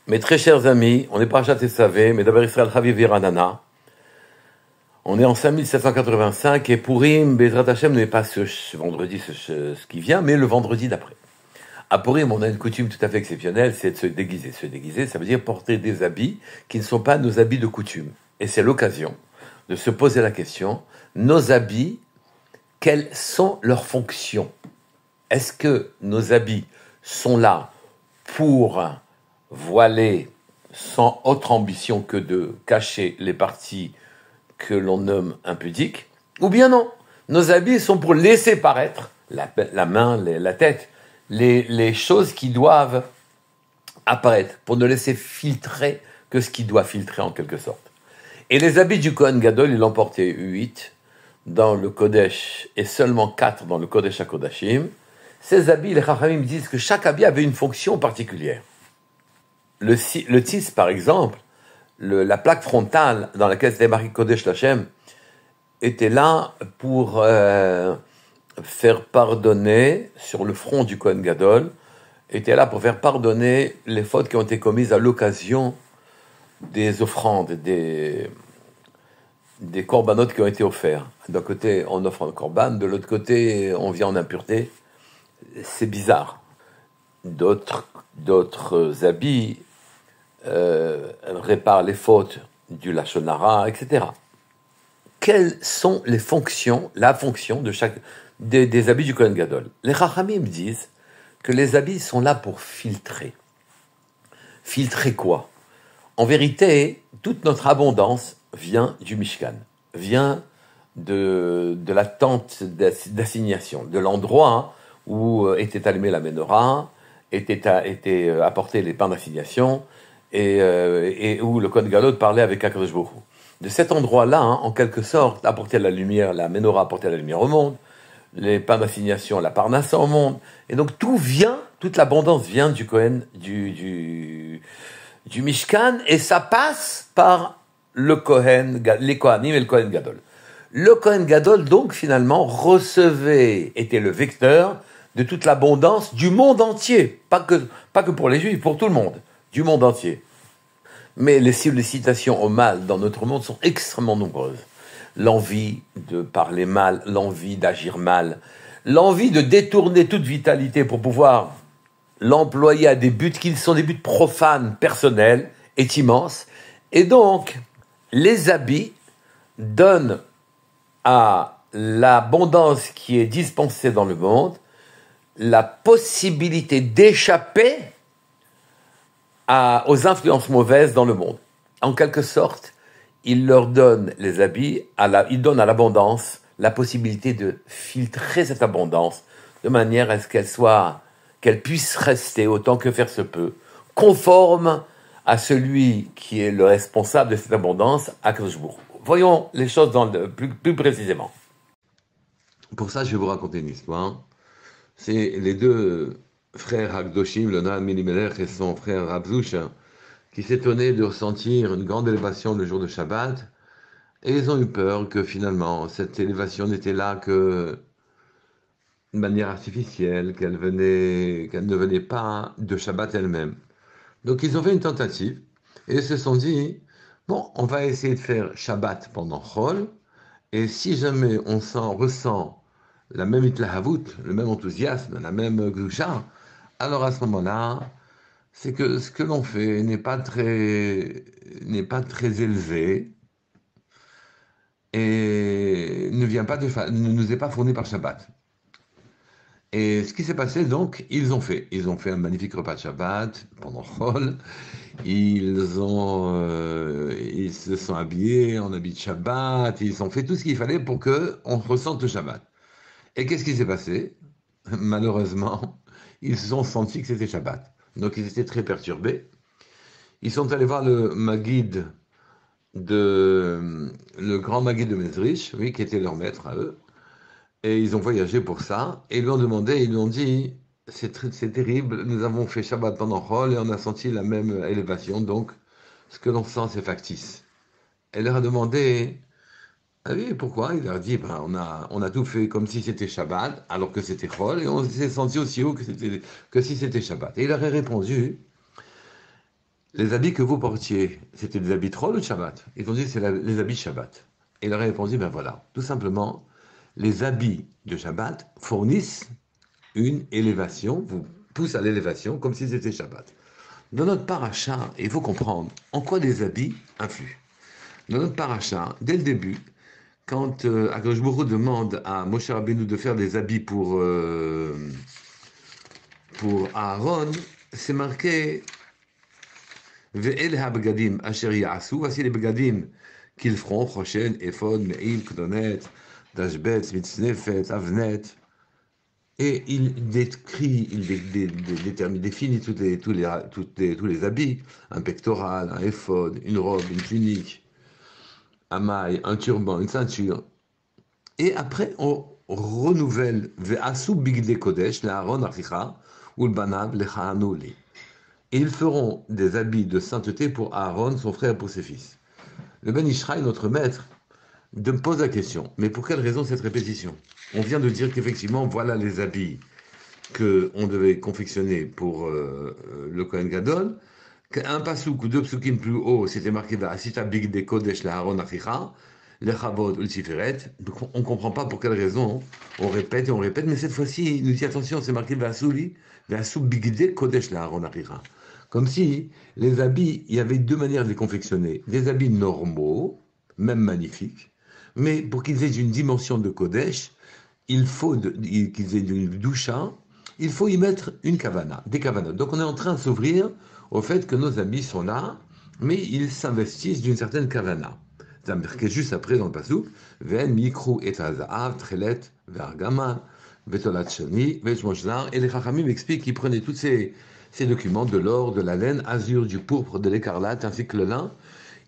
Mes très chers amis, on est Parashat Tesavé, Medaber Israël Chaviv Ranana. On est en 5785 et Purim, Bezrat Hashem n'est pas ce vendredi ce qui vient, mais le vendredi d'après. À Purim, on a une coutume tout à fait exceptionnelle, c'est de se déguiser. Se déguiser, ça veut dire porter des habits qui ne sont pas nos habits de coutume. Et c'est l'occasion de se poser la question, nos habits, quelles sont leurs fonctions? Est-ce que nos habits sont là pour voiler sans autre ambition que de cacher les parties que l'on nomme impudiques, ou bien non, nos habits sont pour laisser paraître la main, la tête, les choses qui doivent apparaître, pour ne laisser filtrer que ce qui doit filtrer en quelque sorte. Et les habits du Kohen Gadol, il en portait 8 dans le Kodesh et seulement 4 dans le Kodesh HaKodashim. Ces habits, les Chachamim disent que chaque habit avait une fonction particulière. Le tis, par exemple, la plaque frontale dans laquelle c'était marqué Kodesh Lachem, était là pour faire pardonner, sur le front du Kohen Gadol, était là pour faire pardonner les fautes qui ont été commises à l'occasion des offrandes, des corbanotes qui ont été offerts. D'un côté, on offre un corban, de l'autre côté, on vient en impureté. C'est bizarre. D'autres habits réparent les fautes du Lachon Hara, etc. Quelles sont les fonctions, la fonction de chaque des habits du Kohen Gadol? Les Chachamim disent que les habits sont là pour filtrer. Filtrer quoi? En vérité, toute notre abondance vient du Mishkan, vient de la tente d'assignation, de l'endroit où était allumée la menorah, étaient apportés les pains d'assignation, et où le Kohen Gadol parlait avec Akadosh Baruch Hu. De cet endroit-là, en quelque sorte, apportait la lumière, la menorah apportait la lumière au monde, les pains d'assignation, la parnassa au monde, et donc tout vient, toute l'abondance vient du Kohen, du Mishkan, et ça passe par le Kohen, les Kohanim et le Kohen Gadol. Le Kohen Gadol, donc, finalement, était le vecteur de toute l'abondance du monde entier, pas que pour les Juifs, pour tout le monde, du monde entier. Mais les sollicitations au mal dans notre monde sont extrêmement nombreuses. L'envie de parler mal, l'envie d'agir mal, l'envie de détourner toute vitalité pour pouvoir l'employer à des buts qui sont des buts profanes, personnels, est immense. Et donc, les habits donnent à l'abondance qui est dispensée dans le monde la possibilité d'échapper aux influences mauvaises dans le monde. En quelque sorte, il leur donne les habits, il donne à l'abondance la possibilité de filtrer cette abondance de manière à ce qu'elle puisse rester autant que faire se peut, conforme à celui qui est le responsable de cette abondance, Akadosh Baruch Hu. Voyons les choses plus précisément. Pour ça, je vais vous raconter une histoire. C'est les deux frères Hakdoshim, le Noam Elimelech et son frère Rabzouch, qui s'étonnaient de ressentir une grande élévation le jour de Shabbat, et ils ont eu peur que finalement cette élévation n'était là que de manière artificielle, qu'elle ne venait pas de Shabbat elle-même. Donc ils ont fait une tentative, et ils se sont dit, bon, on va essayer de faire Shabbat pendant Chol, et si jamais on ressent la même itlahavut, le même enthousiasme, la même gdusha, alors à ce moment-là, c'est que ce que l'on fait n'est pas très élevé et ne nous est pas fourni par Shabbat. Et ce qui s'est passé, donc, ils ont fait un magnifique repas de Shabbat pendant Chol. Ils se sont habillés en habit de Shabbat. Ils ont fait tout ce qu'il fallait pour qu'on ressente le Shabbat. Et qu'est-ce qui s'est passé? Malheureusement, ils se sont sentis que c'était Shabbat. Donc ils étaient très perturbés. Ils sont allés voir le grand Maguid de Mezrich, oui, qui était leur maître à eux. Et ils ont voyagé pour ça. Et ils lui ont demandé, ils lui ont dit, c'est terrible, nous avons fait Shabbat pendant Chol et on a senti la même élévation. Donc ce que l'on sent, c'est factice. Elle leur a demandé, ah oui, pourquoi? Il leur a dit, on a tout fait comme si c'était Shabbat, alors que c'était Chol, et on s'est senti aussi haut que si c'était Shabbat. Et il leur a répondu, les habits que vous portiez, c'était des habits troll ou de Shabbat? Ils ont dit, c'est les habits Shabbat. Et il leur a répondu, ben voilà, tout simplement, les habits de Shabbat fournissent une élévation, vous poussent à l'élévation comme si c'était Shabbat. Dans notre paracha, il faut comprendre en quoi les habits influent. Dans notre paracha, dès le début, quand Akadosh Baruch Hu demande à Moshe Rabbeinu de faire des habits pour Aaron, c'est marqué Ve'el ha-begadim asher ya'asu, voici les begadim qu'ils feront, prochaine, éphod, me'il, kdonet, dashbet, mitznefet, avnet. Et il décrit, définit tous les habits, un pectoral, un éphod, une robe, une tunique, un maille, un turban, une ceinture. Et après, on renouvelle Ve'asu bigde kodesh, l'Aaron achicha, ou le banav, lechaanoli. Et ils feront des habits de sainteté pour Aaron, son frère, et pour ses fils. Le Ben Ishraï, notre maître, me pose la question, mais pour quelle raison cette répétition? On vient de dire qu'effectivement, voilà les habits qu'on devait confectionner pour le Kohen Gadol, qu'un pasouk ou deux psukim plus haut, c'était marqué Asita Big De Kodesh la Aaron Achicha, le Chabod ou le Tiferet. Donc on ne comprend pas pour quelle raison on répète et on répète, mais cette fois-ci, il nous dit attention, c'est marqué Vasuli, Vasu Big De Kodesh la Aaron Achicha. Comme si les habits, il y avait deux manières de les confectionner. Des habits normaux, même magnifiques, mais pour qu'ils aient une dimension de Kodesh, il faut qu'ils aient une doucha, il faut y mettre une kavana, des kavanas. Donc on est en train de s'ouvrir au fait que nos habits sont là, mais ils s'investissent d'une certaine kavana. C'est marqué juste après dans le pasuk, Ven mikru et hazaav, trelet, vergama, vetolat shani, veshmoshzar. Et les chachamim expliquent qu'ils prenaient tous ces documents, de l'or, de la laine, azur, du pourpre, de l'écarlate, ainsi que le lin.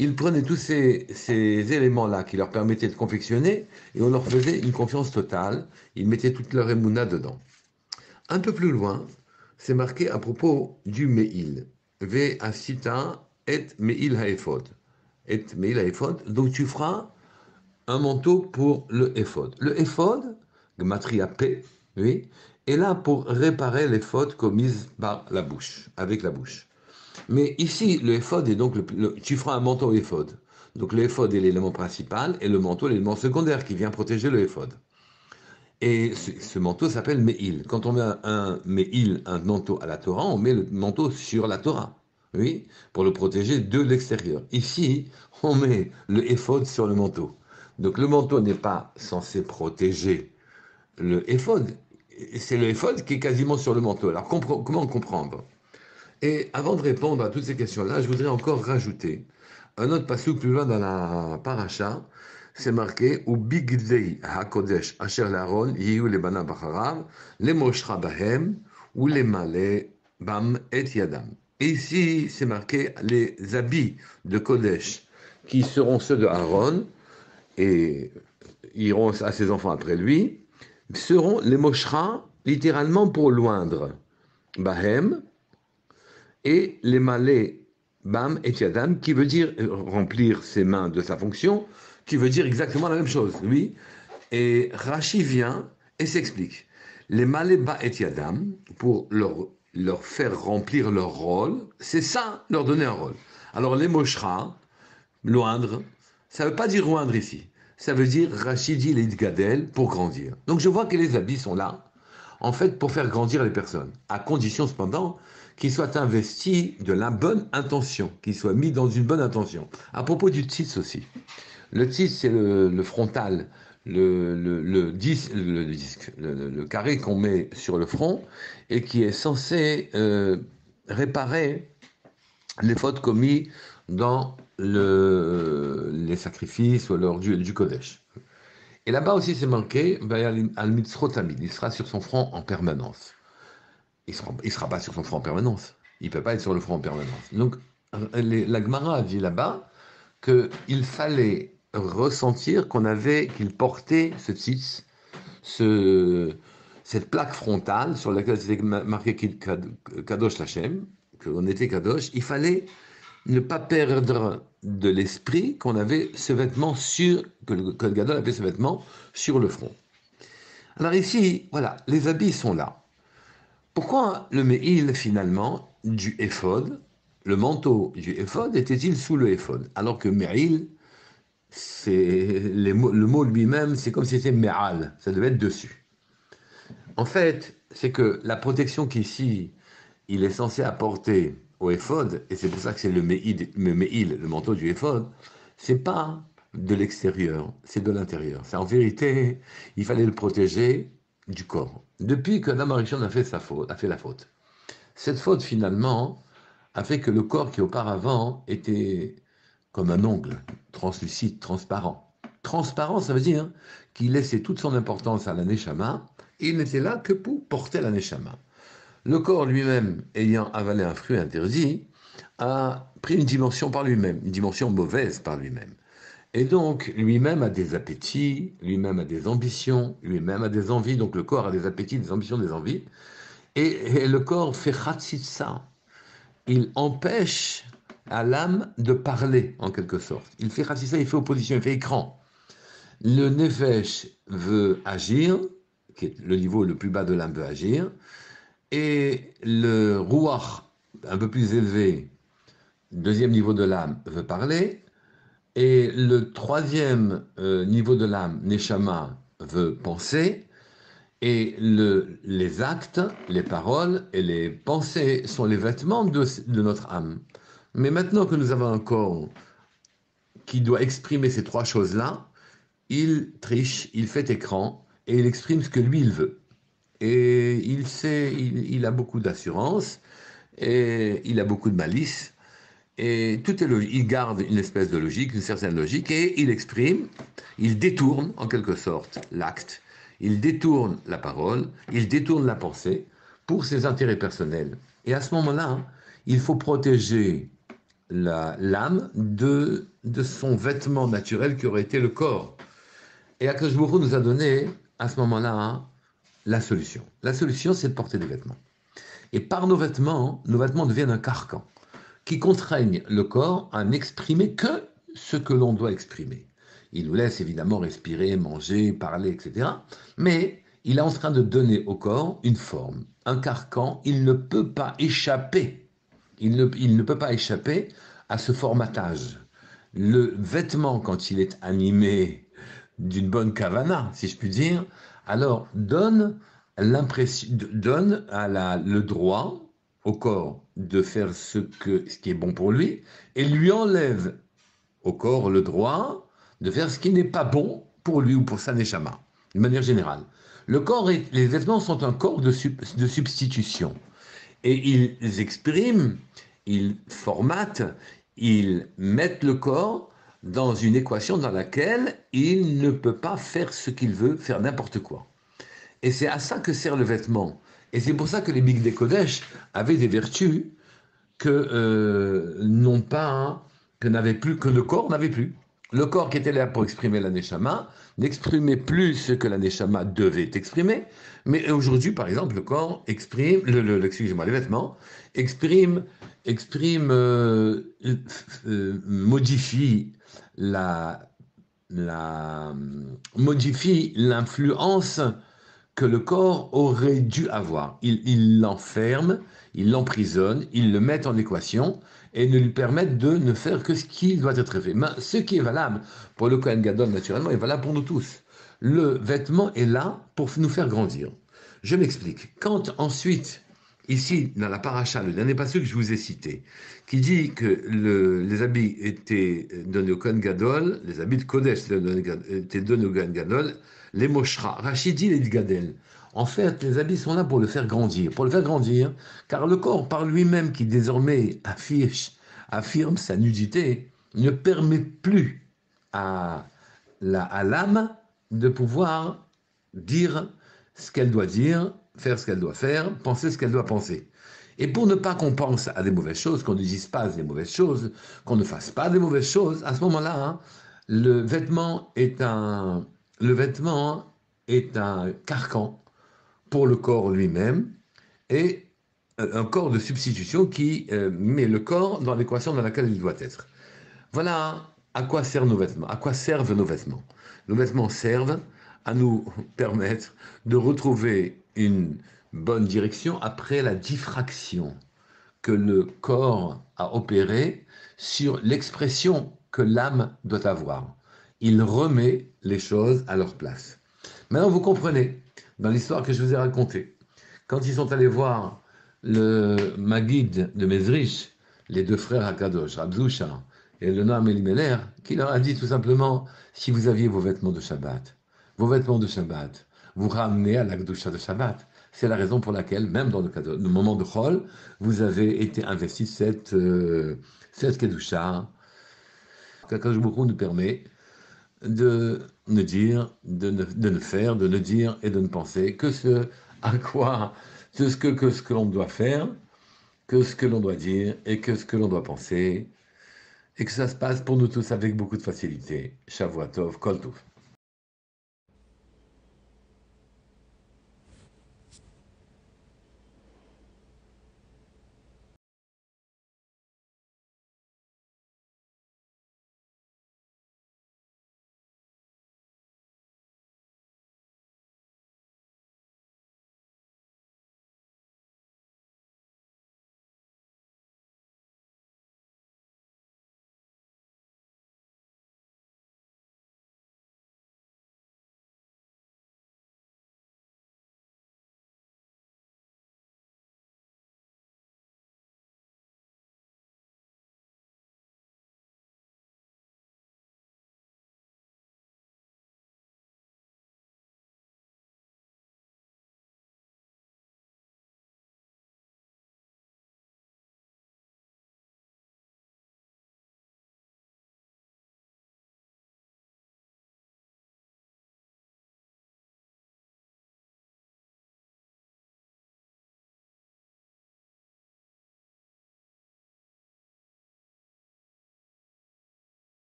Ils prenaient tous ces éléments-là qui leur permettaient de confectionner et on leur faisait une confiance totale. Ils mettaient toute leur émouna dedans. Un peu plus loin, c'est marqué à propos du Meil. Ve asita et Meil haephod. Et Meil haephod. Donc tu feras un manteau pour le éphod. Le éphod, gematria P, oui, est là pour réparer les fautes commises par la bouche, avec la bouche. Mais ici, le éphod est donc tu feras un manteau éphod. Donc le éphod est l'élément principal et le manteau l'élément secondaire qui vient protéger le éphod. Et ce manteau s'appelle Meil. Quand on met un Meil, un manteau à la Torah, on met le manteau sur la Torah. Oui, pour le protéger de l'extérieur. Ici, on met le éphod sur le manteau. Donc le manteau n'est pas censé protéger le éphod. C'est le éphod qui est quasiment sur le manteau. Alors comment comprendre? Et avant de répondre à toutes ces questions-là, je voudrais encore rajouter un autre passouk plus loin dans la paracha. C'est marqué ou bigdei hakodesh asher l'Aaron yiyu le bana bacharav le moshra bahem ou les male bam et yadam. Et ici, c'est marqué les habits de Kodesh qui seront ceux de Aaron et iront à ses enfants après lui, seront les moshra, littéralement pour loindre. Bahem, et les malais bam et yadam, qui veut dire remplir ses mains de sa fonction, qui veut dire exactement la même chose, oui. Et Rashi vient et s'explique. Les malais ba et yadam, pour leur faire remplir leur rôle, c'est ça, leur donner un rôle. Alors les moshra, loindre, ça ne veut pas dire loindre ici. Ça veut dire, Rashi dit les gadel, pour grandir. Donc je vois que les habits sont là, en fait, pour faire grandir les personnes, à condition cependant qu'ils soient investis de la bonne intention, qu'ils soient mis dans une bonne intention. À propos du tzitz aussi. Le tzitz, c'est le frontal, disque, le carré qu'on met sur le front et qui est censé réparer les fautes commises dans les sacrifices ou lors du Kodesh. Et là-bas aussi, c'est marqué, il sera sur son front en permanence. Il sera pas sur son front en permanence. Il ne peut pas être sur le front en permanence. Donc, la Gemara a dit là-bas qu'il fallait ressentir qu'il portait ce tzitz, cette plaque frontale sur laquelle c'était marqué Kadosh Lachem, qu'on était Kadosh. Il fallait ne pas perdre de l'esprit qu'on avait ce vêtement que le Gadol avait ce vêtement sur le front. Alors ici, voilà, les habits sont là. Pourquoi le Meil, finalement, du éphod, le manteau du éphod était-il sous le éphod? Alors que Me'il, le mot lui-même, c'est comme si c'était Me'al, ça devait être dessus. En fait, c'est que la protection qu'ici, il est censé apporter au éphod, et c'est pour ça que c'est le Me'il, le manteau du éphod, c'est pas de l'extérieur, c'est de l'intérieur. C'est en vérité, il fallait le protéger du corps. Depuis que Adam Arishon a fait la faute. Cette faute, finalement, a fait que le corps qui auparavant était comme un ongle, translucide, transparent. Transparent, ça veut dire qu'il laissait toute son importance à la neshama, et il n'était là que pour porter la neshama. Le corps lui-même, ayant avalé un fruit interdit, a pris une dimension par lui-même, une dimension mauvaise par lui-même. Et donc, lui-même a des appétits, lui-même a des ambitions, lui-même a des envies. Donc, le corps a des appétits, des ambitions, des envies. Et le corps fait khatsitsa. Il empêche à l'âme de parler, en quelque sorte. Il fait khatsitsa, il fait opposition, il fait écran. Le nefesh veut agir, qui est le niveau le plus bas de l'âme veut agir, et le ruach, un peu plus élevé, deuxième niveau de l'âme, veut parler, et le troisième niveau de l'âme, neshama, veut penser, et les actes, les paroles et les pensées sont les vêtements de notre âme. Mais maintenant que nous avons un corps qui doit exprimer ces trois choses-là, il triche, il fait écran, et il exprime ce que lui, il veut. Et il a beaucoup d'assurance, et il a beaucoup de malice, et tout est logique. Il garde une espèce de logique, une certaine logique, et il exprime, il détourne en quelque sorte l'acte, il détourne la parole, il détourne la pensée pour ses intérêts personnels. Et à ce moment-là, il faut protéger l'âme de son vêtement naturel qui aurait été le corps. Et Akash Baruch nous a donné, à ce moment-là, la solution. La solution, c'est de porter des vêtements. Et par nos vêtements deviennent un carcan qui contraignent le corps à n'exprimer que ce que l'on doit exprimer. Il nous laisse évidemment respirer, manger, parler, etc. Mais il est en train de donner au corps une forme, un carcan. Il ne peut pas échapper. Il ne peut pas échapper à ce formatage. Le vêtement, quand il est animé d'une bonne kavana, si je puis dire, alors donne le droit au corps de faire ce qui est bon pour lui et lui enlève au corps le droit de faire ce qui n'est pas bon pour lui ou pour sa neshama, de manière générale. Les vêtements sont un corps de substitution et ils expriment, ils formatent, ils mettent le corps dans une équation dans laquelle il ne peut pas faire ce qu'il veut, faire n'importe quoi. Et c'est à ça que sert le vêtement. Et c'est pour ça que les Bigdei Kodesh avaient des vertus que non pas que le corps n'avait plus. Le corps qui était là pour exprimer la neshama n'exprimait plus ce que la neshama devait exprimer. Mais aujourd'hui, par exemple, le corps exprime, excusez-moi, les vêtements exprime, modifie modifie l'influence que le corps aurait dû avoir. Il l'enferme, il l'emprisonne, il le met en équation et ne lui permettent de ne faire que ce qui doit être fait. Mais ce qui est valable pour le Kohen Gadol, naturellement, est valable pour nous tous. Le vêtement est là pour nous faire grandir. Je m'explique. Quand ensuite, ici, dans la paracha, le dernier passage que je vous ai cité, qui dit que les habits étaient donnés au Kohen Gadol, les habits de Kodesh étaient donnés au Kohen Gadol, les Moshra. Rachid dit les Gadel. En fait, les habits sont là pour le faire grandir, car le corps par lui-même qui désormais affirme sa nudité, ne permet plus à l'âme de pouvoir dire ce qu'elle doit dire, faire ce qu'elle doit faire, penser ce qu'elle doit penser. Et pour ne pas qu'on pense à des mauvaises choses, qu'on ne dise pas des mauvaises choses, qu'on ne fasse pas des mauvaises choses, à ce moment-là, hein, le vêtement est un carcan pour le corps lui-même et un corps de substitution qui met le corps dans l'équation dans laquelle il doit être. Voilà à quoi servent nos vêtements. À quoi servent nos vêtements? Nos vêtements servent à nous permettre de retrouver une bonne direction après la diffraction que le corps a opéré sur l'expression que l'âme doit avoir. Il remet les choses à leur place. Maintenant, vous comprenez, dans l'histoire que je vous ai racontée, quand ils sont allés voir le Maguid de Mezrich, les deux frères Hakadosh, Rabzoucha et le Noam Elimelech, qui leur a dit tout simplement, si vous aviez vos vêtements de Shabbat, vous ramenez à la Kedusha de Shabbat. C'est la raison pour laquelle, même dans le moment de Chol, vous avez été investi cette Kedusha. Qu'Akadosh Baruch Hu nous permet de ne dire, de ne faire, de ne dire et de ne penser que ce que l'on doit faire, que ce que l'on doit dire et que ce que l'on doit penser, et que ça se passe pour nous tous avec beaucoup de facilité. Shavua Tov, Kol Tov.